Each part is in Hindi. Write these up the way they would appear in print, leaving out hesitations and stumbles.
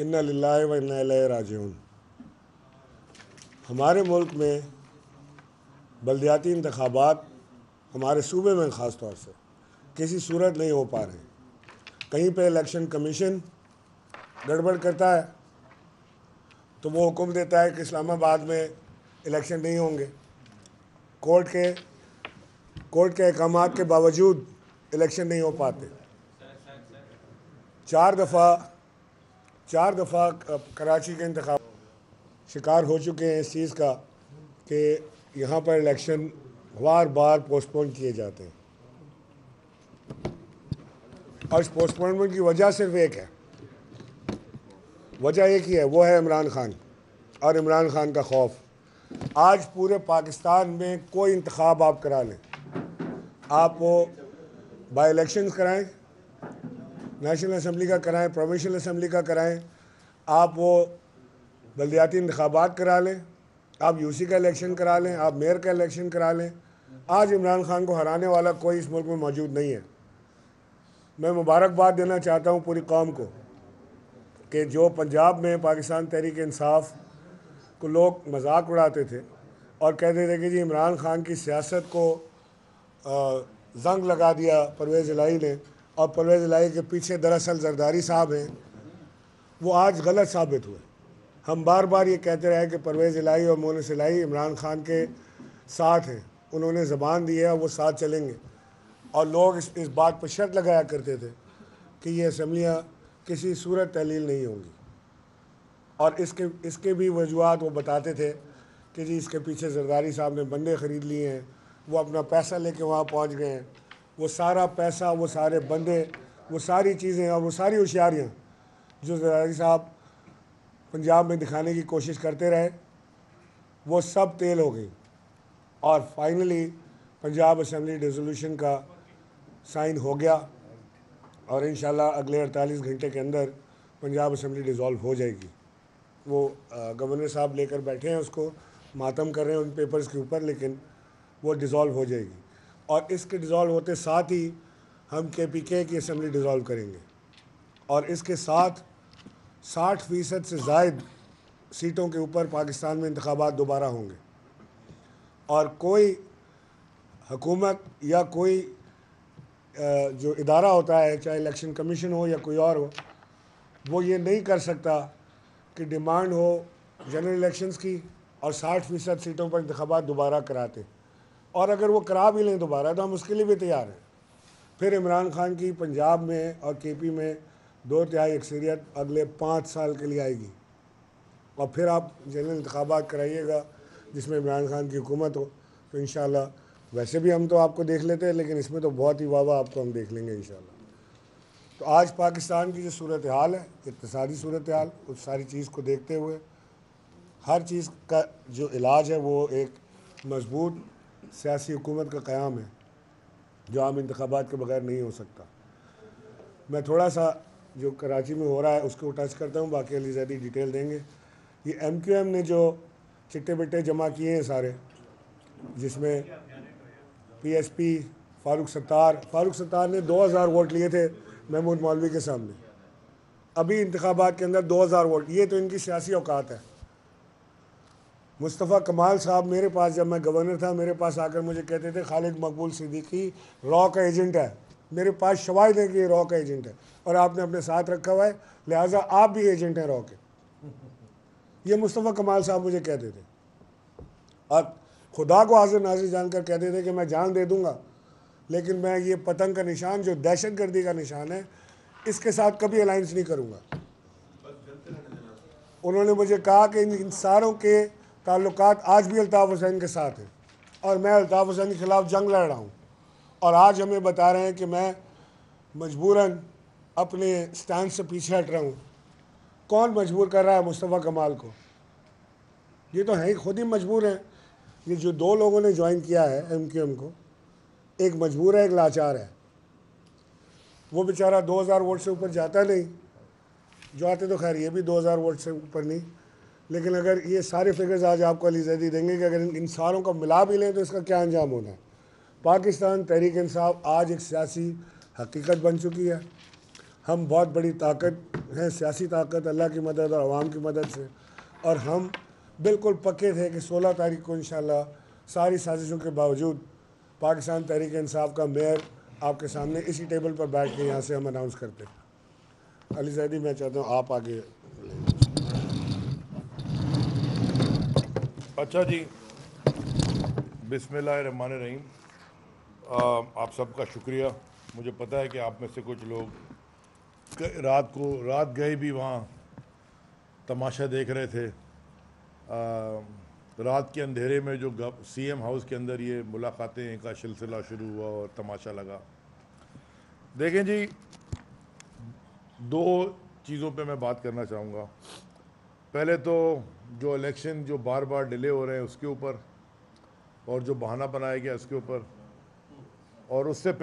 इन्ना लिल्लाहि व इन्ना इलैहि राजिऊन। हमारे मुल्क में बल्दियाती इंतखाबात हमारे सूबे में ख़ास तौर से किसी सूरत नहीं हो पा रहे। कहीं पे इलेक्शन कमीशन गड़बड़ करता है तो वो हुक्म देता है कि इस्लामाबाद में इलेक्शन नहीं होंगे। कोर्ट के अहकामात के बावजूद इलेक्शन नहीं हो पाते। चार दफ़ा कराची के इंतखाब शिकार हो चुके हैं इस चीज़ का कि यहाँ पर इलेक्शन बार बार पोस्टपोन किए जाते हैं और इस पोस्टपोनमेंट की वजह सिर्फ एक है, वजह एक ही है, वो है इमरान खान और इमरान खान का खौफ। आज पूरे पाकिस्तान में कोई इंतखाब आप करा लें, आप वो बाई इलेक्शंस कराएं, नेशनल असम्बली का कराएं, प्रोविंशियल असम्बली का कराएं, आप वो बल्दियाती इंतखाबात करा लें, आप यूसी का इलेक्शन करा लें, आप मेयर का इलेक्शन करा लें, आज इमरान खान को हराने वाला कोई इस मुल्क में मौजूद नहीं है। मैं मुबारकबाद देना चाहता हूँ पूरी कौम को कि जो पंजाब में पाकिस्तान तहरीक इंसाफ को लोग मजाक उड़ाते थे और कहते थे कि जी इमरान खान की सियासत को जंग लगा दिया परवेज़ इलाही ने और परवेज़ इलाही के पीछे दरअसल जरदारी साहब हैं, वो आज गलत साबित हुए। हम बार बार ये कहते रहे कि परवेज़ इलाही और मोनिस इलाही इमरान खान के साथ हैं, उन्होंने ज़बान दी है और वो साथ चलेंगे। और लोग इस बात पर शर्त लगाया करते थे कि ये असम्बलियाँ किसी सूरत तहलील नहीं होंगी और इसके भी वजूहत वो बताते थे कि जी इसके पीछे जरदारी साहब ने बंदे ख़रीद लिए हैं, वो अपना पैसा लेके वहाँ पहुँच गए हैं। वो सारा पैसा, वो सारे बंदे, वो सारी चीज़ें और वो सारी होशियारियाँ जो जरदारी साहब पंजाब में दिखाने की कोशिश करते रहे, वो सब तेल हो गई और फाइनली पंजाब असम्बली डिसोल्यूशन का साइन हो गया और इंशाल्लाह अगले 48 घंटे के अंदर पंजाब असम्बली डिज़ोल्व हो जाएगी। वो गवर्नर साहब लेकर बैठे हैं, उसको मातम कर रहे हैं उन पेपर्स के ऊपर, लेकिन वो डिज़ोल्व हो जाएगी और इसके डिज़ोल्व होते साथ ही हम KPK की असम्बली डिज़ोल्व करेंगे और इसके साथ 60% से ज़ायद सीटों के ऊपर पाकिस्तान में इंतखाबात दोबारा होंगे और कोई हुकूमत या कोई जो इदारा होता है, चाहे इलेक्शन कमीशन हो या कोई और हो, वो ये नहीं कर सकता कि डिमांड हो जनरल इलेक्शंस की और 60% सीटों पर इंतखाबात दोबारा कराते, और अगर वो करा भी लें दोबारा तो हम उसके लिए भी तैयार हैं। फिर इमरान खान की पंजाब में और KP में 2/3 अक्सरियत अगले 5 साल के लिए आएगी और फिर आप जनरल इंतखाबात कराइएगा जिसमें इमरान खान की हुकूमत हो तो इंशाल्लाह, वैसे भी हम तो आपको देख लेते हैं लेकिन इसमें तो बहुत ही वाह आपको हम देख लेंगे इंशाल्लाह। तो आज पाकिस्तान की जो सूरत हाल है, इक़्तिसादी सूरत हाल, उस सारी चीज़ को देखते हुए हर चीज़ का जो इलाज है वो एक मजबूत सियासी हुकूमत का क़याम है जो आम इंतखाबात के बगैर नहीं हो सकता। मैं थोड़ा सा जो कराची में हो रहा है उसको टच करता हूँ, बाकी अली ज़ैदी डिटेल देंगे। ये MQM ने जो चिट्टे बिट्टे जमा किए हैं सारे, जिसमें PSP फ़ारूक सत्तार ने 2000 वोट लिए थे महमूद मौलवी के सामने, अभी इंतखाबात के अंदर 2000 वोट, ये तो इनकी सियासी औकात है। मुस्तफ़ा कमाल साहब मेरे पास, जब मैं गवर्नर था, मेरे पास आकर मुझे कहते थे खालिद मकबूल सिद्दीकी रॉ का एजेंट है, मेरे पास शवाहिद है कि ये रॉ का एजेंट है और आपने अपने साथ रखा हुआ है, लिहाजा आप भी एजेंट हैं रॉ के। ये मुस्तफ़ा कमाल साहब मुझे कहते थे और खुदा को हाजिर नाजिर जानकर कहते थे कि मैं जान दे दूंगा लेकिन मैं ये पतंग का निशान जो दहशत गर्दी का निशान है इसके साथ कभी अलाइंस नहीं करूंगा। उन्होंने मुझे कहा कि इन सारों के ताल्लुकात आज भी अल्ताफ़ हुसैन के साथ हैं और मैं अल्ताफ़ हुसैन के ख़िलाफ़ जंग लड़ रहा हूँ और आज हमें बता रहे हैं कि मैं मजबूरन अपने स्टैंड से पीछे हट रहा हूँ। कौन मजबूर कर रहा है मुस्तफ़ा कमाल को? ये तो है खुद ही मजबूर हैं। ये जो 2 लोगों ने ज्वाइन किया है MQM को, एक मजबूर है, एक लाचार है। वो बेचारा 2000 वोट से ऊपर जाता नहीं, जो आते तो खैर ये भी 2000 वोट से ऊपर नहीं, लेकिन अगर ये सारे फिगर्स आज आपको अली ज़ैदी देंगे कि अगर इन सारों का मिला भी लें तो इसका क्या अंजाम होना है। पाकिस्तान तहरीक इंसाफ आज एक सियासी हकीकत बन चुकी है हम बहुत बड़ी ताकत हैं, सियासी ताकत, अल्लाह की मदद और अवाम की मदद से, और हम बिल्कुल पक्के थे कि 16 तारीख को इंशाल्लाह सारी साजिशों के बावजूद पाकिस्तान तहरीक इंसाफ का मेयर आपके सामने इसी टेबल पर बैठ के यहाँ से हम अनाउंस करते हैं। अली जैदी, मैं चाहता हूँ आप आगे। अच्छा जी, बिस्मिल्लाहिर्रहमानिर्रहीम। आप सबका शुक्रिया। मुझे पता है कि आप में से कुछ लोग रात गए भी वहाँ तमाशा देख रहे थे। रात के अंधेरे में जो सीएम हाउस के अंदर ये मुलाकातें का सिलसिला शुरू हुआ और तमाशा लगा। देखें जी, दो चीज़ों पे मैं बात करना चाहूँगा। पहले तो जो इलेक्शन जो बार बार डिले हो रहे हैं उसके ऊपर, और जो बहाना बनाया गया उसके ऊपर, और उससे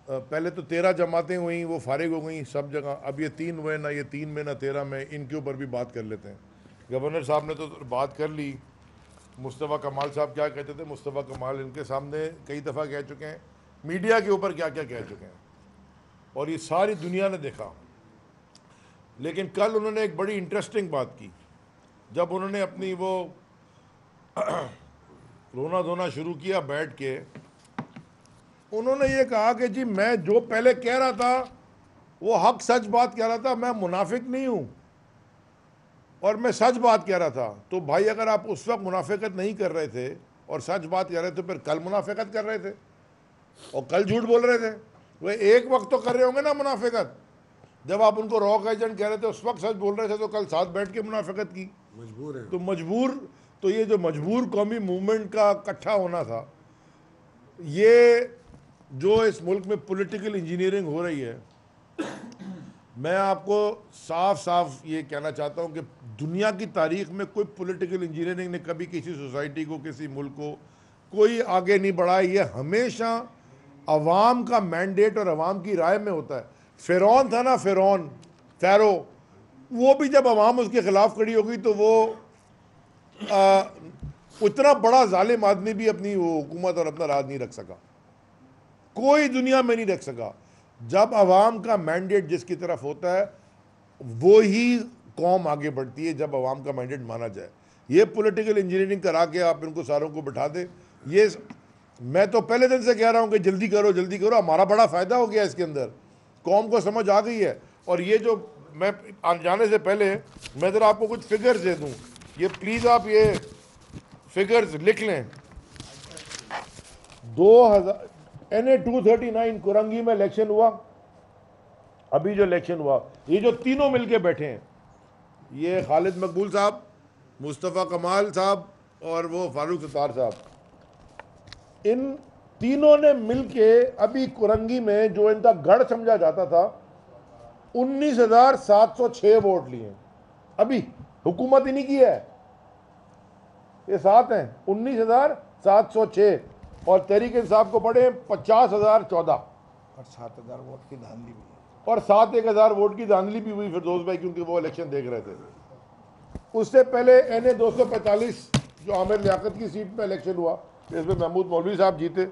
पहले तो 13 जमातें हुई, वो फारिग हो गई सब जगह। अब ये 3 हुए, ना ये 3 में ना 13 में, इनके ऊपर भी बात कर लेते हैं। गवर्नर साहब ने तो बात कर ली। मुस्तफ़ा कमाल साहब क्या कहते थे? मुस्तफ़ा कमाल इनके सामने कई दफ़ा कह चुके हैं, मीडिया के ऊपर क्या क्या कह चुके हैं, और ये सारी दुनिया ने देखा। लेकिन कल उन्होंने एक बड़ी इंटरेस्टिंग बात की, जब उन्होंने अपनी वो रोना धोना शुरू किया बैठ के। उन्होंने ये कहा कि जी मैं जो पहले कह रहा था वो हक सच बात कह रहा था, मैं मुनाफिक नहीं हूँ और मैं सच बात कह रहा था। तो भाई, अगर आप उस वक्त मुनाफिकत नहीं कर रहे थे और सच बात कह रहे थे, फिर कल मुनाफिकत कर रहे थे और कल झूठ बोल रहे थे। वे एक वक्त तो कर रहे होंगे ना मुनाफिकत। जब आप उनको रॉक एजेंट कह रहे थे उस वक्त सच बोल रहे थे, तो कल साथ बैठ के मुनाफिकत की। मजबूर है तो ये जो मजबूर कौमी मूवमेंट का इकट्ठा होना था, ये जो इस मुल्क में पॉलिटिकल इंजीनियरिंग हो रही है, मैं आपको साफ साफ ये कहना चाहता हूँ कि दुनिया की तारीख में कोई पॉलिटिकल इंजीनियरिंग ने कभी किसी सोसाइटी को, किसी मुल्क को कोई आगे नहीं बढ़ाया। ये हमेशा अवाम का मैंडेट और अवाम की राय में होता है। फ़िरौन था ना, फ़ैरो, वो भी जब अवाम उसके ख़िलाफ़ खड़ी हो गई तो वो उतना बड़ा जालिम आदमी भी अपनी वो हुकूमत और अपना राज नहीं रख सका, कोई दुनिया में नहीं रख सका। जब अवाम का मैंडेट जिसकी तरफ होता है वो ही कौम आगे बढ़ती है, जब अवाम का मैंडेट माना जाए। ये पॉलिटिकल इंजीनियरिंग करा के आप इनको सारों को बैठा दे, ये मैं तो पहले दिन से कह रहा हूँ कि जल्दी करो जल्दी करो। हमारा बड़ा फ़ायदा हो गया इसके अंदर, कौम को समझ आ गई है। और ये जो मैं जाने से पहले मैं ज़रा आपको कुछ फिगर्स दे दूँ, ये प्लीज़ आप ये फिगर्स लिख लें। 2000 NA 239 कुरंगी में इलेक्शन हुआ, अभी जो इलेक्शन हुआ, ये जो तीनों मिलके बैठे हैं, ये खालिद मकबूल साहब, मुस्तफ़ा कमाल साहब और वो फारूक सत्तार साहब, इन तीनों ने मिलके अभी कुरंगी में जो इनका गढ़ समझा जाता था 19,706 वोट लिए। अभी हुकूमत इन्हीं की है, ये साथ हैं 19,706, और तहरीक इंसाफ को पड़े 50,014 और 7,000 वोट की धांधली भी, और 7,000 वोट की धांधली भी हुई फिरदौस भाई, क्योंकि वो इलेक्शन देख रहे थे। उससे पहले NA 245 जो आमिर लियाकत की सीट पे इलेक्शन हुआ, इसमें महमूद मौलवी साहब जीते।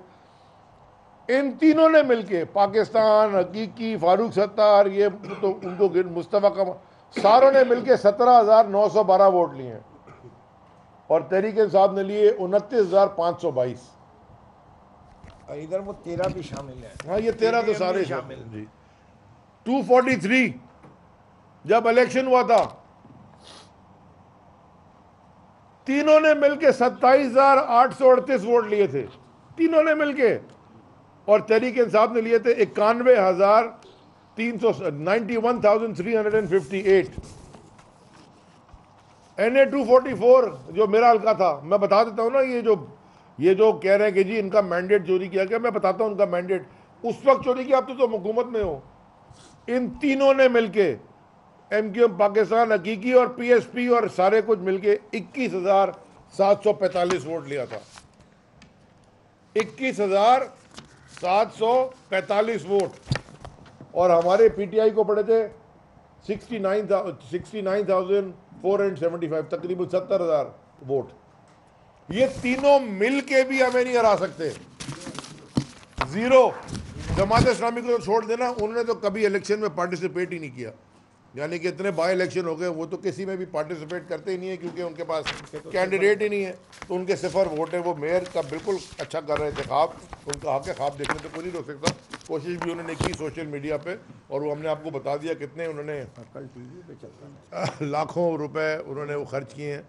इन तीनों ने मिलके, पाकिस्तान, हकीकी, फारूक सत्तार, ये तो उनको मुस्तफ़ा का, सारों ने मिलके 17,912 वोट लिए हैं, और तहरीक इंसाफ ने लिए 29,522। इधर वो 13 भी शामिल है। हाँ, ये 13 तो सारे शामिल जी। 243 जब इलेक्शन हुआ था, तीनों ने मिलके 27,838 वोट लिए थे, तीनों ने मिलके, और तहरीक इंसाफ ने लिए थे 91,358। NA 244 जो मेरा हल्का था, मैं बता देता हूँ ना, ये जो कह रहे हैं कि जी इनका मैंडेट चोरी किया गया, मैं बताता हूँ उनका मैंडेट उस वक्त चोरी किया, आप तो हुकूमत में हो। इन तीनों ने मिलके, MQM पाकिस्तान, हकीकी और PSP और सारे कुछ मिलके 21,745 वोट लिया था। 21,745 वोट, और हमारे PTI को पड़े थे 69,475, तकरीबन 70,000 वोट। ये तीनों मिल के भी हमें नहीं हरा सकते। जीरो। जमात इस्लामी को तो छोड़ देना, उन्होंने तो कभी इलेक्शन में पार्टिसिपेट ही नहीं किया, यानी कि इतने बाई इलेक्शन हो गए, वो तो किसी में भी पार्टिसिपेट करते ही नहीं है क्योंकि उनके पास कैंडिडेट ही नहीं है, तो उनके सिफर वोट है। वो मेयर का बिल्कुल अच्छा कर रहे थे ख्वाब, उनका हक है ख्वाब देखने, तो कोई नहीं रोक सकता। कोशिश भी उन्होंने की सोशल मीडिया पे, और वो हमने आपको बता दिया कितने उन्होंने कल टीवी पे चलता लाखों रुपए उन्होंने वो खर्च किए हैं,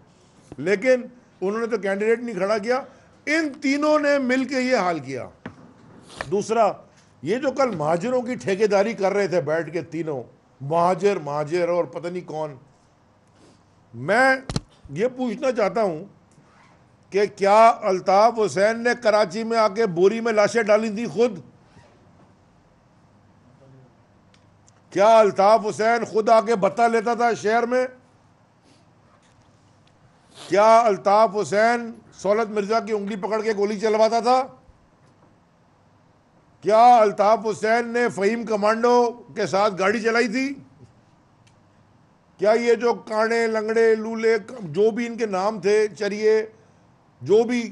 लेकिन उन्होंने तो कैंडिडेट नहीं खड़ा किया। इन तीनों ने मिल के ये हाल किया। दूसरा, ये जो कल महाजरों की ठेकेदारी कर रहे थे बैठ के तीनों, महाजर और पता नहीं कौन, मैं ये पूछना चाहता हूं कि क्या अल्ताफ हुसैन ने कराची में आके बोरी में लाशें डाली थी खुद? क्या अल्ताफ हुसैन खुद आके बता लेता था शहर में? क्या अल्ताफ हुसैन सौलत मिर्जा की उंगली पकड़ के गोली चलवाता था? क्या अल्ताफ हुसैन ने फहीम कमांडो के साथ गाड़ी चलाई थी? क्या ये जो कांडे लंगड़े लूले जो भी इनके नाम थे, चरिए, जो भी,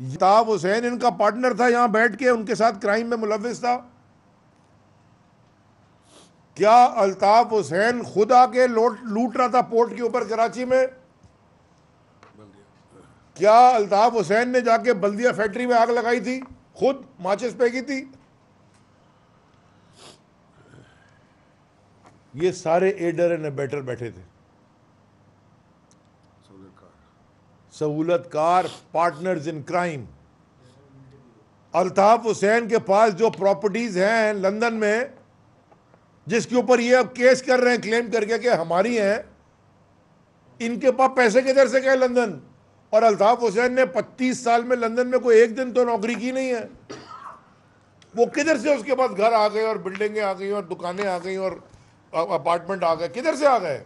अल्ताफ हुसैन इनका पार्टनर था, यहां बैठ के उनके साथ क्राइम में मुलव्विस था? क्या अल्ताफ हुसैन खुद आके लूट रहा था पोर्ट के ऊपर कराची में? क्या अल्ताफ हुसैन ने जाके बल्दिया फैक्ट्री में आग लगाई थी, खुद माचिस फेंकी थी? ये सारे एडर एंड अबेटर बैठे थे, सहूलतकार, partners in crime. Altaf Hussain के पास जो प्रॉपर्टीज हैं लंदन में, जिसके ऊपर ये अब केस कर रहे हैं क्लेम करके कि हमारी हैं, इनके पास पैसे किधर से गए लंदन? और अल्ताफ हुसैन ने 25 साल में लंदन में कोई एक दिन तो नौकरी की नहीं है। वो किधर से उसके पास घर आ गए और बिल्डिंगें आ गई और दुकानें आ गई और अपार्टमेंट आ गए? किधर से आ गए?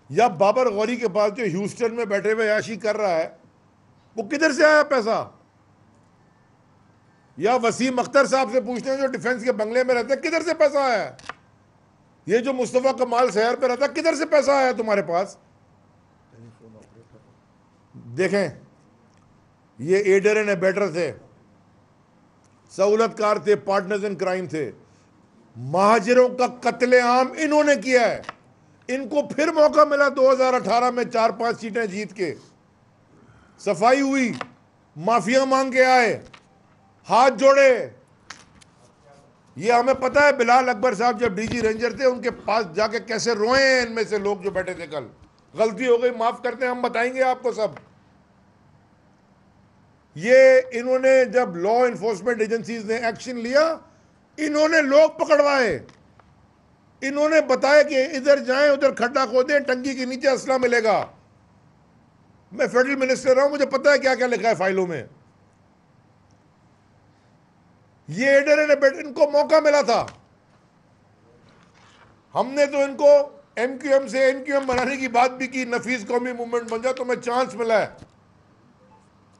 या बाबर गौरी के पास जो ह्यूस्टन में बैठे हुए याशी कर रहा है, वो किधर से आया पैसा? या वसीम अख्तर साहब से पूछते हैं जो डिफेंस के बंगले में रहते हैं, किधर से पैसा आया? ये जो मुस्तफा कमाल शहर पे रहता है, किधर से पैसा आया तुम्हारे पास? देखें, ये एडर एंड अबेटर थे, सहूलतकार थे, पार्टनर्स इन क्राइम थे। महाजिरों का कत्लेआम इन्होंने किया है। इनको फिर मौका मिला 2018 में 4-5 सीटें जीत के, सफाई हुई, माफिया मांग के आए, हाथ जोड़े। ये हमें पता है, बिलाल अकबर साहब जब डीजी रेंजर थे, उनके पास जाके कैसे रोए हैं इनमें से लोग जो बैठे थे कल। गलती हो गई, माफ करते हैं, हम बताएंगे आपको सब। ये इन्होंने जब लॉ इन्फोर्समेंट एजेंसीज ने एक्शन लिया, इन्होंने लोग पकड़वाए, इन्होंने बताया कि इधर जाएं, उधर खड्डा खोदें, टंकी के नीचे असला मिलेगा। मैं फेडरल मिनिस्टर रहा हूं, मुझे पता है क्या क्या लिखा है फाइलों में। ये एडर एंड अबेटर, इनको मौका मिला था। हमने तो इनको एमक्यूएम से एनक्यूएम बनाने की बात भी की, नफीस कौमी मूवमेंट बन जाए, तो मैं चांस मिला है,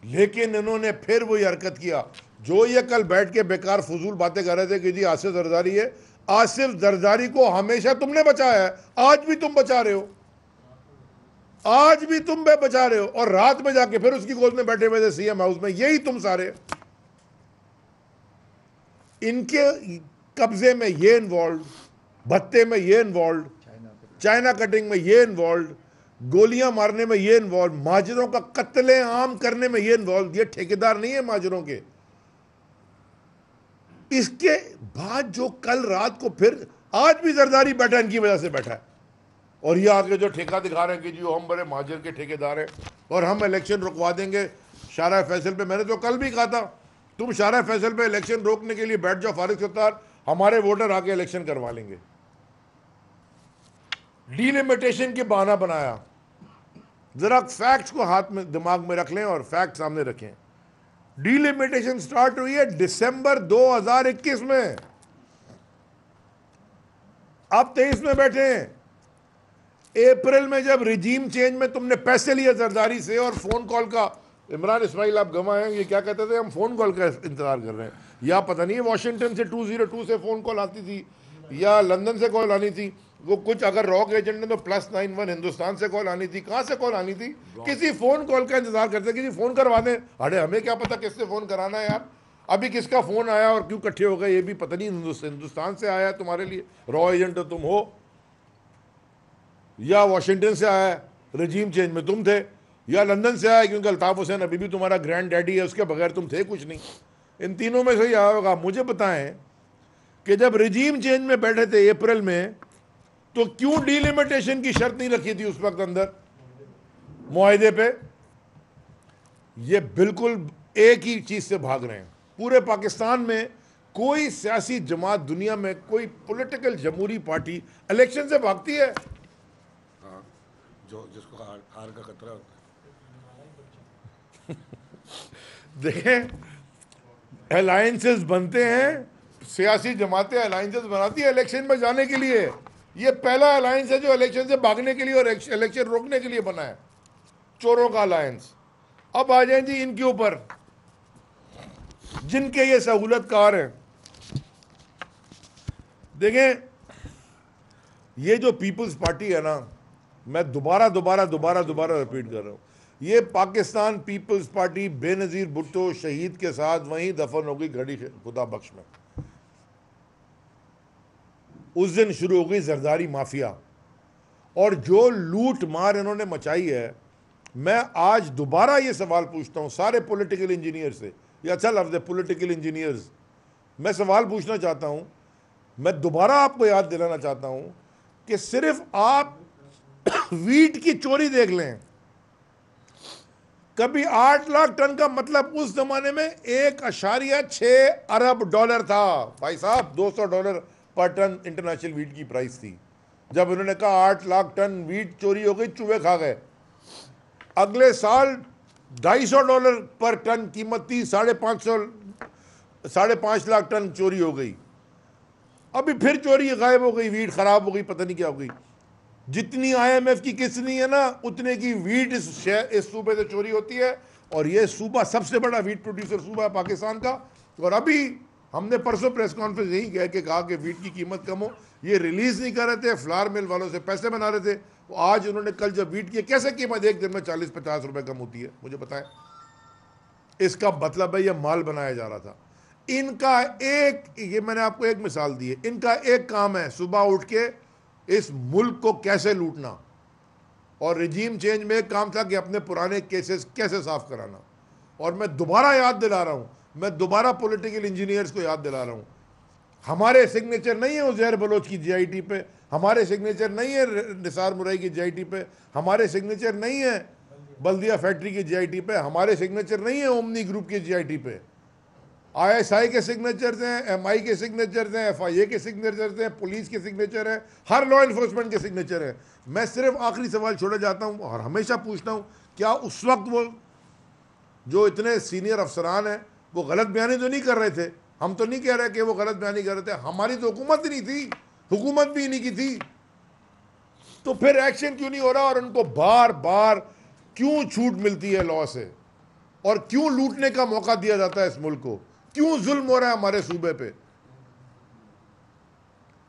लेकिन इन्होंने फिर वही हरकत किया। जो ये कल बैठ के बेकार फजूल बातें कर रहे थे कि जी आसिफ जरदारी है, आसिफ जरदारी को हमेशा तुमने बचाया है, आज भी तुम बचा रहे हो, आज भी तुम बचा रहे हो। और रात में जाके फिर उसकी गोद में बैठे हुए थे सीएम हाउस में, यही तुम सारे। इनके कब्जे में ये इन्वॉल्व, भत्ते में ये इन्वॉल्व, चाइना कटिंग में ये इन्वॉल्व, गोलियां मारने में ये इन्वॉल्व, माजरों का कत्ले आम करने में ये इन्वॉल्व। ये ठेकेदार नहीं है माजरों के। इसके बाद जो कल रात को फिर, आज भी जरदारी बैठा इनकी वजह से बैठा है, और ये आगे जो ठेका दिखा रहे हैं कि जी हम बड़े माजर के ठेकेदार हैं और हम इलेक्शन रुकवा देंगे शारा फैसल पे। मैंने तो कल भी कहा था, तुम शारा फैसल पे इलेक्शन रोकने के लिए बैठ जाओ फारिग सत्तार, हमारे वोटर आके इलेक्शन करवा लेंगे। डिलिमिटेशन की बहाना बनाया। जरा फैक्ट्स को हाथ में दिमाग में रख लें और फैक्ट सामने रखें। डिलिमिटेशन स्टार्ट हुई है दिसंबर 2021 में, अब 23 में बैठे हैं। अप्रैल में जब रिजीम चेंज में तुमने पैसे लिए जरदारी से और फोन कॉल का, इमरान इस्माइल आप गवाह हैं, ये क्या कहते थे, हम फोन कॉल का इंतजार कर रहे हैं, या पता नहीं वॉशिंगटन से 202 से फोन कॉल आती थी या लंदन से कॉल आनी थी, वो कुछ अगर रॉक एजेंट ने तो +91 हिंदुस्तान से कॉल आनी थी, कहां से कॉल आनी थी, किसी फोन कॉल का इंतजार करते, किसी फोन करवा दें। अरे हमें क्या पता किससे फोन कराना है यार, अभी किसका फ़ोन आया और क्यों इकट्ठे हो गए ये भी पता नहीं। हिंदुस्तान से आया तुम्हारे लिए, रॉ एजेंट तो तुम हो, या वाशिंगटन से आया रजीम चेंज में तुम थे, या लंदन से आया क्योंकि अल्ताफ हुसैन अभी भी तुम्हारा ग्रैंड डैडी है, उसके बगैर तुम थे कुछ नहीं। इन तीनों में से ही आया होगा। मुझे बताएं कि जब रजीम चेंज में बैठे थे अप्रैल में, तो क्यों डीलिमिटेशन की शर्त नहीं रखी थी उस वक्त अंदर मुआहिदे पे? ये बिल्कुल एक ही चीज से भाग रहे हैं। पूरे पाकिस्तान में कोई सियासी जमात, दुनिया में कोई पॉलिटिकल जमहूरी पार्टी इलेक्शन से भागती है? हाँ, जो जिसको हार का खतरा होता है। देखें, अलायंसेस बनते हैं, सियासी जमातें अलायंसेस बनाती है इलेक्शन में जाने के लिए। ये पहला अलायंस है जो इलेक्शन से भागने के लिए और इलेक्शन रोकने के लिए बना है, चोरों का अलायंस। अब आ जाए जी इनके ऊपर, जिनके ये सहूलतकार हैं। देखें, ये जो पीपल्स पार्टी है ना, मैं दोबारा रिपीट कर रहा हूं, ये पाकिस्तान पीपल्स पार्टी बेनजीर भुट्टो शहीद के साथ वहीं दफन हो गई घड़ी खुदा बख्श में। उस दिन शुरू हो गई जरदारी माफिया, और जो लूट मार इन्होंने मचाई है। मैं आज दोबारा ये सवाल पूछता हूं सारे पॉलिटिकल इंजीनियर से, या अच्छा लफ्ज़ है पॉलिटिकल इंजीनियर्स, मैं सवाल पूछना चाहता हूं, मैं दोबारा आपको याद दिलाना चाहता हूं कि सिर्फ आप वीट की चोरी देख लें। कभी 8 लाख टन का मतलब उस जमाने में 1.6 अरब डॉलर था भाई साहब। $200 पर टन इंटरनेशनल वीट की प्राइस थी। जब उन्होंने कहा 8 लाख टन वीट चोरी हो गई, चूहे खा गए। अगले साल $250 पर टन कीमत थी, 5.5 लाख टन चोरी हो गई। अभी फिर चोरी गायब हो गई, वीट खराब हो गई, पता नहीं क्या हो गई। जितनी IMF की किस्त नहीं है ना, उतने की वीट इस सूबे से चोरी होती है। और ये सूबा सबसे बड़ा वीट प्रोड्यूसर सूबा है पाकिस्तान का। और अभी हमने परसों प्रेस कॉन्फ्रेंस यही कह के कहा कि वीट की कीमत कम हो, ये रिलीज नहीं कर रहे थे, फ्लावर मिल वालों से पैसे बना रहे थे। तो आज उन्होंने कल जब वीट की कैसे कीमत एक दिन में 40-50 रुपए कम होती है, मुझे बताएं। इसका मतलब है ये माल बनाया जा रहा था। इनका एक, ये मैंने आपको एक मिसाल दी है, इनका एक काम है सुबह उठ के इस मुल्क को कैसे लूटना। और रिजीम चेंज में एक काम था कि अपने पुराने केसेस कैसे साफ कराना। और मैं दोबारा याद दिला रहा हूं, मैं दोबारा पॉलिटिकल इंजीनियर्स को याद दिला रहा हूं, हमारे सिग्नेचर नहीं है उज़ैर बलोच की GIT पे, हमारे सिग्नेचर नहीं है निसार मुरई की GIT पे, हमारे सिग्नेचर नहीं है बल्दिया फैक्ट्री की GIT पे, हमारे सिग्नेचर नहीं है ओमनी ग्रुप की GIT पे। ISI के सिग्नेचर्स हैं, MI के सिग्नेचर्स हैं, FIA के सिग्नेचर्स हैं, पुलिस के सिग्नेचर हैं, हर लॉ इन्फोर्समेंट के सिग्नेचर हैं। मैं सिर्फ आखिरी सवाल छोड़ा जाता हूं और हमेशा पूछता हूं, क्या उस वक्त वो जो इतने सीनियर अफसरान हैं वो गलत बयानी तो नहीं कर रहे थे? हम तो नहीं कह रहे कि वो गलत बयानी कर रहे थे, हमारी तो हुकूमत ही नहीं थी, हुकूमत भी नहीं की थी। तो फिर एक्शन क्यों नहीं हो रहा? और उनको बार बार क्यों छूट मिलती है लॉ से, और क्यों लूटने का मौका दिया जाता है इस मुल्क को? क्यों जुल्म हो रहा है हमारे सूबे पे?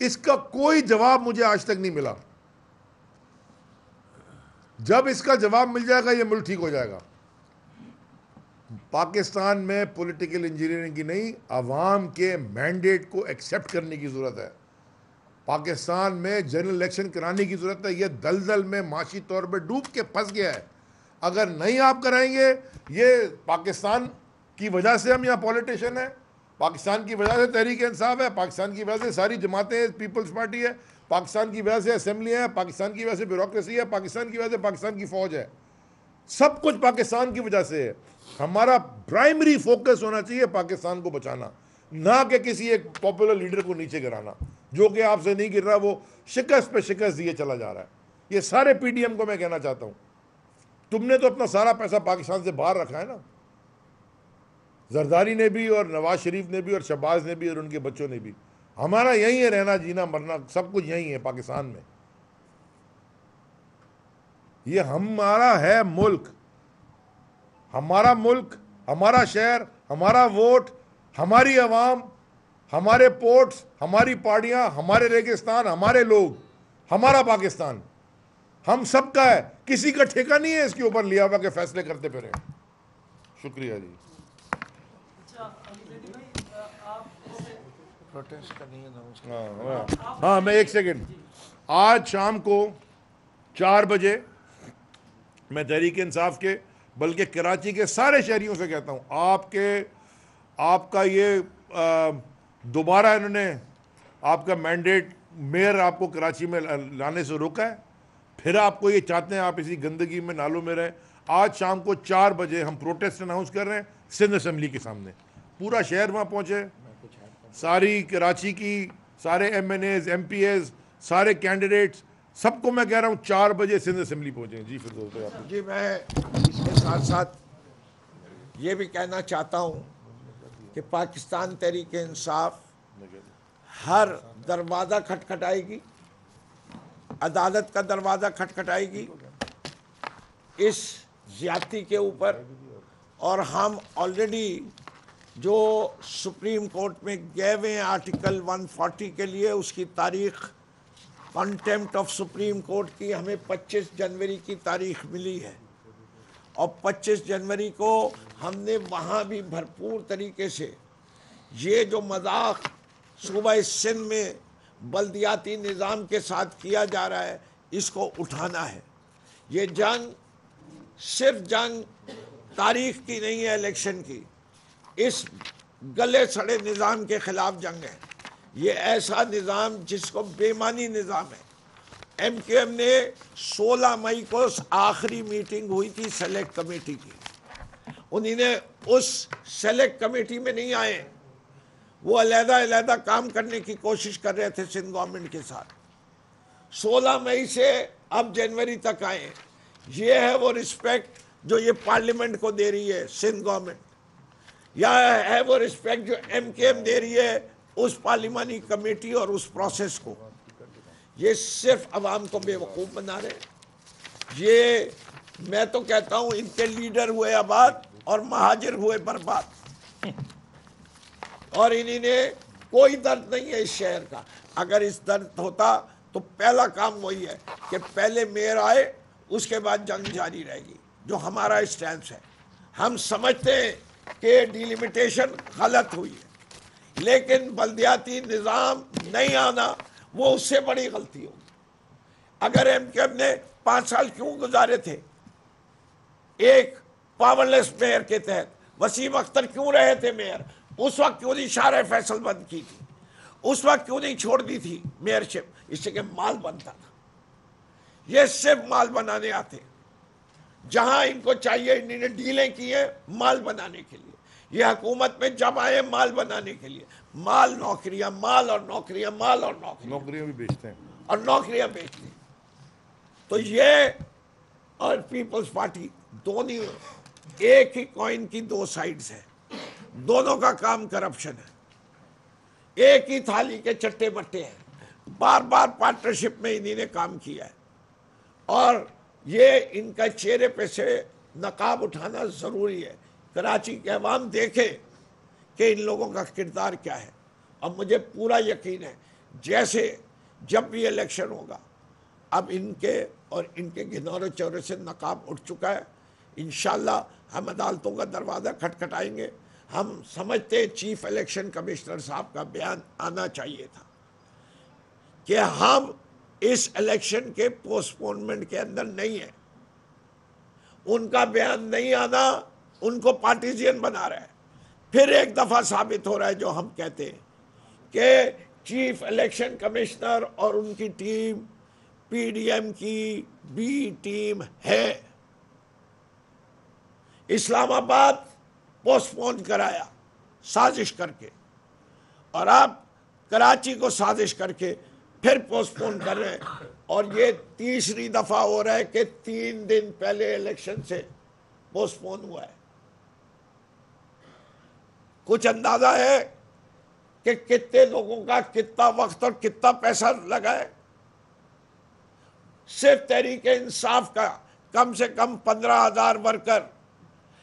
इसका कोई जवाब मुझे आज तक नहीं मिला। जब इसका जवाब मिल जाएगा ये मुल्क ठीक हो जाएगा। पाकिस्तान में पॉलिटिकल इंजीनियरिंग की नहीं, अवाम के मैंडेट को एक्सेप्ट करने की जरूरत है। पाकिस्तान में जनरल इलेक्शन कराने की जरूरत है। ये दलदल में माशी तौर पर डूब के फंस गया है। अगर नहीं आप कराएंगे, ये पाकिस्तान की वजह से हम यहाँ पॉलिटिशियन हैं, पाकिस्तान की वजह से तहरीक इंसाफ है, पाकिस्तान की वजह से सारी जमातें पीपल्स पार्टी है, पाकिस्तान की वजह से असेंबली है, पाकिस्तान की वजह से ब्यूरोक्रेसी है, पाकिस्तान की वजह से पाकिस्तान की फौज है। सब कुछ पाकिस्तान की वजह से है। हमारा प्राइमरी फोकस होना चाहिए पाकिस्तान को बचाना, ना कि किसी एक पॉपुलर लीडर को नीचे गिराना, जो कि आपसे नहीं गिर रहा, वो शिकस्त पे शिकस्त दिए चला जा रहा है। ये सारे PDM को मैं कहना चाहता हूँ, तुमने तो अपना सारा पैसा पाकिस्तान से बाहर रखा है ना। जरदारी ने भी और नवाज शरीफ ने भी और शहबाज ने भी और उनके बच्चों ने भी। हमारा यही है, रहना जीना मरना सब कुछ यही है पाकिस्तान में। ये हमारा है मुल्क, हमारा मुल्क, हमारा शहर, हमारा वोट, हमारी आवाम, हमारे पोर्ट्स, हमारी पार्टियां, हमारे रेगिस्तान, हमारे लोग, हमारा पाकिस्तान हम सबका है। किसी का ठेका नहीं है इसके ऊपर लिया हुआ के फैसले करते फिरे। शुक्रिया जी। प्रोटेस्ट का नहीं अनाउंस हाँ, मैं 1 सेकंड। आज शाम को 4 बजे मैं तहरीक इंसाफ के बल्कि कराची के सारे शहरियों से कहता हूँ, आपका ये दोबारा इन्होंने आपका मैंडेट, मेयर आपको कराची में लाने से रोका है, फिर आपको ये चाहते हैं आप इसी गंदगी में नालों में रहें। आज शाम को 4 बजे हम प्रोटेस्ट अनाउंस कर रहे हैं सिंध असम्बली के सामने, पूरा शहर वहाँ पहुँचे, सारी कराची की सारे MNAs MPs सारे कैंडिडेट्स, सबको मैं कह रहा हूँ 4 बजे सिंध असम्बली पहुँचे। जी फिर आप। जी, मैं इसके साथ साथ ये भी कहना चाहता हूँ कि पाकिस्तान तहरीक इंसाफ हर दरवाज़ा खटखटाएगी, अदालत का दरवाज़ा खटखटाएगी इस ज्यादती के ऊपर। और हम ऑलरेडी जो सुप्रीम कोर्ट में गए हुए हैं आर्टिकल 140 के लिए, उसकी तारीख कंटेम्प्ट ऑफ सुप्रीम कोर्ट की हमें 25 जनवरी की तारीख मिली है, और 25 जनवरी को हमने वहाँ भी भरपूर तरीके से ये जो मजाक सूबा सिंध में बल्दियाती निज़ाम के साथ किया जा रहा है, इसको उठाना है। ये जंग सिर्फ जंग तारीख की नहीं है, इलेक्शन की, इस गले सड़े निज़ाम के ख़िलाफ़ जंग है। ये ऐसा निज़ाम जिसको बेईमानी निज़ाम है। MQM ने 16 मई को आखिरी मीटिंग हुई थी सेलेक्ट कमेटी की, उन्होंने उस सेलेक्ट कमेटी में नहीं आए, वो अलहदा काम करने की कोशिश कर रहे थे सिंध गवर्नमेंट के साथ। 16 मई से अब जनवरी तक आए। ये है वो रिस्पेक्ट जो ये पार्लियामेंट को दे रही है सिंध गवर्नमेंट, या है वो रिस्पेक्ट जो MQM दे रही है उस पार्लिमानी कमेटी और उस प्रोसेस को। ये सिर्फ अवाम को बेवकूफ़ बना रहे। ये मैं तो कहता हूँ इनके लीडर हुए आबाद और महाजिर हुए बर्बाद, और इन्होंने कोई दर्द नहीं है इस शहर का। अगर इस दर्द होता तो पहला काम वही है कि पहले मेयर आए, उसके बाद जंग जारी रहेगी, जो हमारा स्टैंड है। हम समझते हैं कि डिलिमिटेशन गलत हुई है, लेकिन बल्दियाती निज़ाम नहीं आना वो उससे बड़ी गलती होगी। अगर MQM ने 5 साल क्यों गुजारे थे एक पावरलेस मेयर के तहत? वसीम अख्तर क्यों रहे थे मेयर? उस वक्त क्यों नहीं शार फैसल बंद की थी? उस वक्त क्यों नहीं छोड़ दी थी मेयरशिप? इससे कि माल बनता था। ये सिर्फ माल बनाने आते, जहां इनको चाहिए इन्होंने डीलें की है माल बनाने के लिए। ये हुकूमत में जब आए माल बनाने के लिए, माल नौकरियां, माल और नौकरियां, माल और नौकरियां भी बेचते हैं और नौकरियां बेचते हैं। तो ये और पीपल्स पार्टी दोनों एक ही कॉइन की दो साइड्स है, दोनों का काम करप्शन है, एक ही थाली के चट्टे बट्टे हैं। बार बार पार्टनरशिप में इन्हीं काम किया है, और ये इनका चेहरे पे से नकाब उठाना ज़रूरी है। कराची के अवाम देखे कि इन लोगों का किरदार क्या है। और मुझे पूरा यकीन है जैसे जब भी इलेक्शन होगा, अब इनके और इनके घिनौरे चौरे से नकाब उठ चुका है। इंशाअल्लाह हम अदालतों का दरवाज़ा खटखटाएंगे। हम समझते चीफ इलेक्शन कमिश्नर साहब का बयान आना चाहिए था कि हम इस इलेक्शन के पोस्टपोनमेंट के अंदर नहीं है। उनका बयान नहीं आना उनको पार्टीजियन बना रहा है। फिर एक दफ़ा साबित हो रहा है जो हम कहते हैं कि चीफ इलेक्शन कमिश्नर और उनकी टीम PDM की बी टीम है। इस्लामाबाद पोस्टपोन कराया साजिश करके, और अब कराची को साजिश करके फिर पोस्टपोन कर रहे हैं। और ये तीसरी दफ़ा हो रहा है कि 3 दिन पहले इलेक्शन से पोस्टपोन हुआ है। कुछ अंदाजा है कि कितने लोगों का कितना वक्त और कितना पैसा लगा है? सिर्फ तहरीक इंसाफ का कम से कम 15,000 वर्कर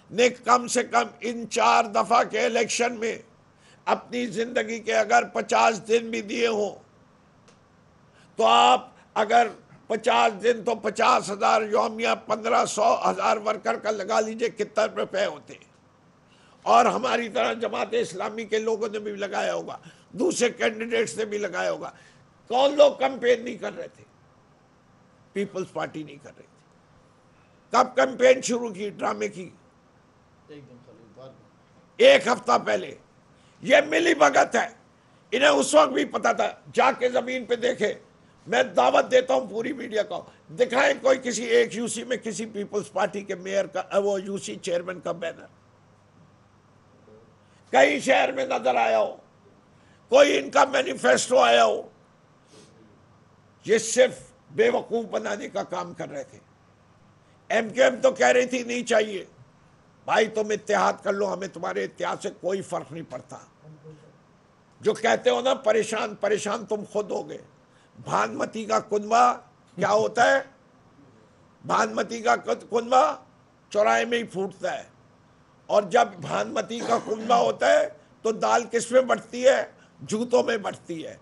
ने कम से कम इन 4 दफ़ा के इलेक्शन में अपनी ज़िंदगी के अगर 50 दिन भी दिए हों, तो आप अगर 50 दिन तो 50,000 यौमिया 1500,000 वर्कर का लगा लीजिए कितना रुपए होते। और हमारी तरह जमात इस्लामी के लोगों ने भी लगाया होगा। दूसरे कैंडिडेट्स ने भी लगाया होगा। कौन लोग कैंपेन नहीं कर रहे थे? पीपल्स पार्टी नहीं कर रही थी। कब कैंपेन शुरू की ड्रामे की? एक हफ्ता पहले। ये मिली भगत है, इन्हें उस वक्त भी पता था। जाके जमीन पे देखे, मैं दावत देता हूं पूरी मीडिया को, दिखाएं कोई किसी एक यूसी में किसी पीपल्स पार्टी के मेयर का, वो यूसी चेयरमैन का बैनर कई शहर में नजर आया हो, कोई इनका मैनिफेस्टो आया हो। ये सिर्फ बेवकूफ बनाने का काम कर रहे थे। एमकेएम तो कह रही थी नहीं चाहिए भाई, तुम इत्तेहाद कर लो, हमें तुम्हारे इत्तेहाद से कोई फर्क नहीं पड़ता। जो कहते हो ना परेशान परेशान तुम खुद होगे। भानुमती का कुनबा क्या होता है? भानुमती का कुनबा चौराहे में ही फूटता है, और जब भानुमती का कुनबा होता है तो दाल किस में बढ़ती है? जूतों में बढ़ती है।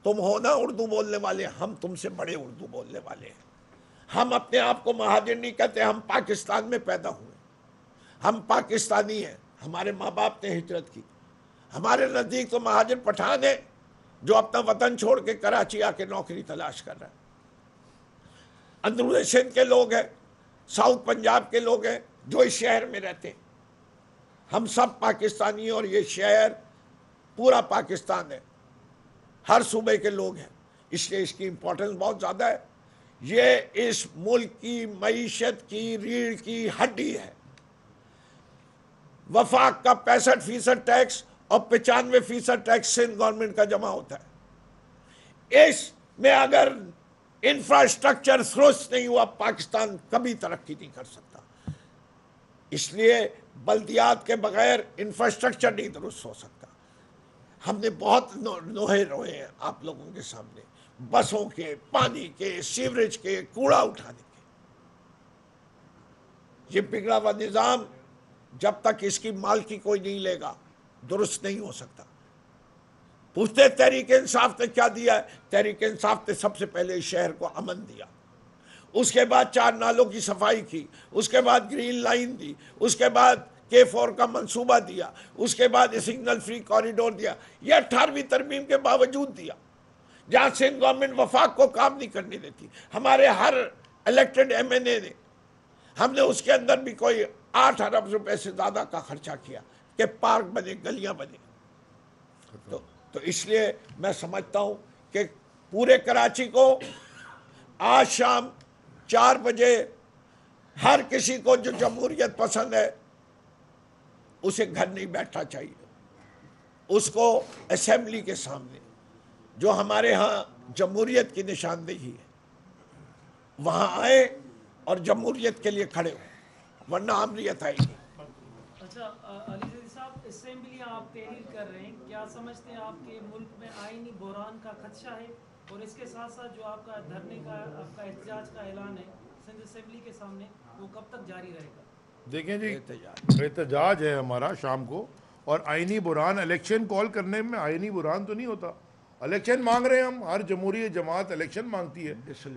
तुम हो ना उर्दू बोलने वाले, हम तुमसे बड़े उर्दू बोलने वाले हैं। हम अपने आप को महाजन नहीं कहते, हम पाकिस्तान में पैदा हुए, हम पाकिस्तानी हैं। हमारे माँ बाप ने हिजरत की। हमारे नज़दीक तो महाजन पठान है जो अपना वतन छोड़ के कराची आके नौकरी तलाश कर रहा है। अंदरूनी सिंध के लोग हैं, साउथ पंजाब के लोग हैं जो इस शहर में रहते हैं। हम सब पाकिस्तानी हैं और ये शहर पूरा पाकिस्तान है, हर सूबे के लोग हैं, इसलिए इसकी इंपॉर्टेंस बहुत ज़्यादा है। ये इस मुल्क की मईशत की रीढ़ की हड्डी है। वफाक का 65% टैक्स और 95% टैक्स सिंध गवर्नमेंट का जमा होता है। इसमें अगर इंफ्रास्ट्रक्चर दुरुस्त नहीं हुआ, पाकिस्तान कभी तरक्की नहीं कर सकता। इसलिए बल्दियात के बगैर इंफ्रास्ट्रक्चर नहीं दुरुस्त हो सकता। हमने बहुत नोहे रोए हैं आप लोगों के सामने, बसों के, पानी के, सीवरेज के, कूड़ा उठाने के। ये बिगड़ा हुआ निज़ाम जब तक इसकी मालकी कोई नहीं लेगा दुरुस्त नहीं हो सकता। पूछते तहरीक इंसाफ ने क्या दिया है? तहरीक इंसाफ ने सबसे पहले इस शहर को अमन दिया, उसके बाद 4 नालों की सफाई की, उसके बाद ग्रीन लाइन दी, उसके बाद K4 का मंसूबा दिया, उसके बाद सिग्नल फ्री कॉरिडोर दिया। यह 18वीं तरमीम के बावजूद दिया, जहां सिंध गवर्नमेंट वफाक को काम नहीं करने देती। हमारे हर इलेक्टेड MNA ने, हमने उसके अंदर भी कोई 8 अरब रुपए से ज़्यादा का खर्चा किया कि पार्क बने, गलियां बने। तो इसलिए मैं समझता हूं कि पूरे कराची को आज शाम 4 बजे हर किसी को जो जमहूरियत पसंद है उसे घर नहीं बैठना चाहिए, उसको असेंबली के सामने जो हमारे यहाँ जमहूरियत की निशानदेही है वहाँ आए और जमहूरियत के लिए खड़े हो, वरना अमरीयत आएगी। अच्छा अली ज़ैदी साहब, असेंबली आप तहरीर कर रहे हैं, क्या समझते हैं आपके मुल्क में आईनी बहरान का खदशा है? और इसके साथ साथ जो आपका धरने का, आपका एहतजाज का ऐलान है सिंध असेंबली के सामने, वो कब तक जारी रहेगा? देखें जी, एहतजाज है हमारा शाम को, और आईनी बुरहान इलेक्शन कॉल करने में आईनी बुरहान तो नहीं होता। इलेक्शन मांग रहे हैं हम, हर जमहूरी जमात इलेक्शन मांगती है।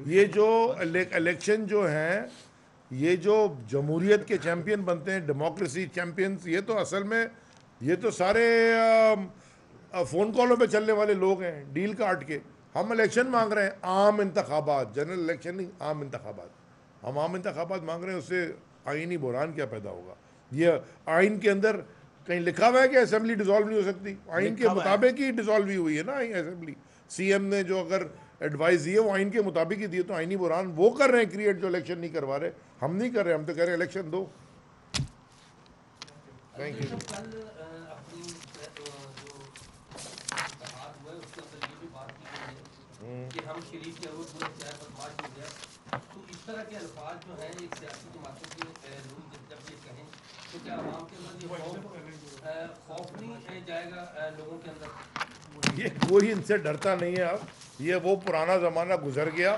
ये जो इलेक्शन जो हैं, ये जो जमहूरियत के चैम्पियन बनते हैं, डेमोक्रेसी चैम्पियंस, ये तो असल में ये तो सारे फ़ोन कॉलों पे चलने वाले लोग हैं, डील काट के। हम इलेक्शन मांग रहे हैं, आम इंतखाबात, जनरल इलेक्शन नहीं, आम इंतखाबात। हम आम इंतखाबात मांग रहे हैं, उससे आईनी बुरहान क्या पैदा होगा? ये आइन के अंदर कहीं लिखा हुआ है कि असेंबली डिसॉल्व नहीं हो सकती? आइन के मुताबिक ही डिसॉल्व ही हुई है ना असेंबली। CM ने जो अगर एडवाइस दी है वो आइन के मुताबिक ही दी है। तो आइनी बुरहान वो कर रहे हैं क्रिएट जो इलेक्शन नहीं करवा रहे, हम नहीं कर रहे, हम तो कह रहे हैं इलेक्शन दो। Thank you. कि हम शरीफ के पूरे शहर बदमाश हो गया, तो इस तरह के अल्फाज जो हैं एक सियासी जमातों के लोग जब ये कहें तो क्या आवाम के अंदर ये खौफ नहीं जाएगा लोगों के अंदर? ये कोई इनसे डरता नहीं है अब, ये वो पुराना ज़माना गुजर गया।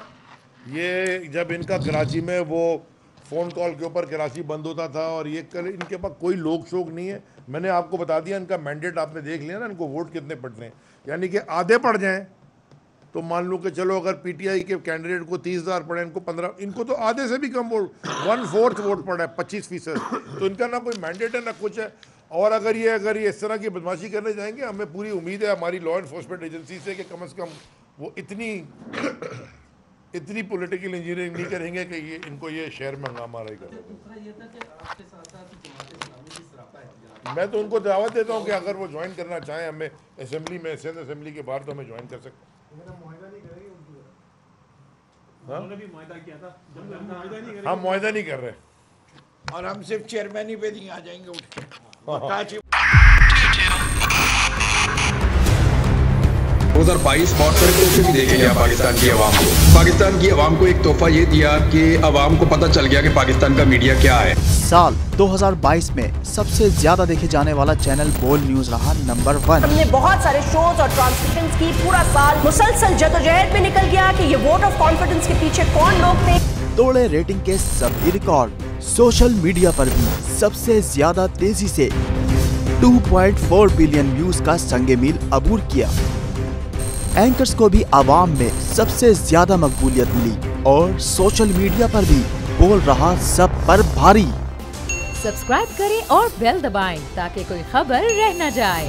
ये जब इनका कराची में वो फ़ोन कॉल के ऊपर कराची बंद होता था, और ये इनके पास कोई लोक शोक नहीं है। मैंने आपको बता दिया, इनका मैंडेट आपने देख लिया ना, इनको वोट कितने पड़ने हैं। यानी कि आधे पड़ जाएं तो मान लो कि चलो अगर PTI के कैंडिडेट को 30,000 पड़े, इनको 15, इनको तो आधे से भी कम वोट, 1/4 वोट पड़ा है, 25%। तो इनका ना कोई मैंडेट है ना कुछ है। और अगर ये इस तरह की बदमाशी करने जाएंगे, हमें पूरी उम्मीद है हमारी लॉ एनफोर्समेंट एजेंसी से कि कम से कम वो इतनी पॉलिटिकल इंजीनियरिंग नहीं करेंगे कि इनको ये शहर में हंगामा रहेगा। मैं तो उनको दावत देता हूँ कि अगर वो ज्वाइन करना चाहें हमें असेंबली में, सिंध असेंबली के बाहर, तो हमें ज्वाइन कर सकते हैं। हम मुआहदा नहीं कर रहे और हम सिर्फ चेयरमैन ही पे नहीं आ जाएंगे उठ के। 2022 बहुत सारे तोहफे भी देके गया पाकिस्तान की आवाम को। पाकिस्तान की आवाम को एक तोहफा ये दिया कि आवाम को पता चल गया कि पाकिस्तान का मीडिया क्या है। साल 2022 में सबसे ज्यादा देखे जाने वाला चैनल बोल न्यूज रहा नंबर 1। हमने बहुत सारे शोज और ट्रांसमिशंस की, पूरा साल मुसलसल जदोजहद में निकल गया कि ये वोट ऑफ कॉन्फिडेंस के पीछे कौन लोग थे। तोड़े रेटिंग के सभी रिकॉर्ड। सोशल मीडिया पर भी सबसे ज्यादा तेजी से 2.4 बिलियन व्यूज का संगे मील अबूर किया। एंकर्स को भी आवाम में सबसे ज्यादा मकबूलियत मिली और सोशल मीडिया पर भी बोल रहा सब पर भारी। सब्सक्राइब करें और बेल दबाएं ताकि कोई खबर रह न जाए।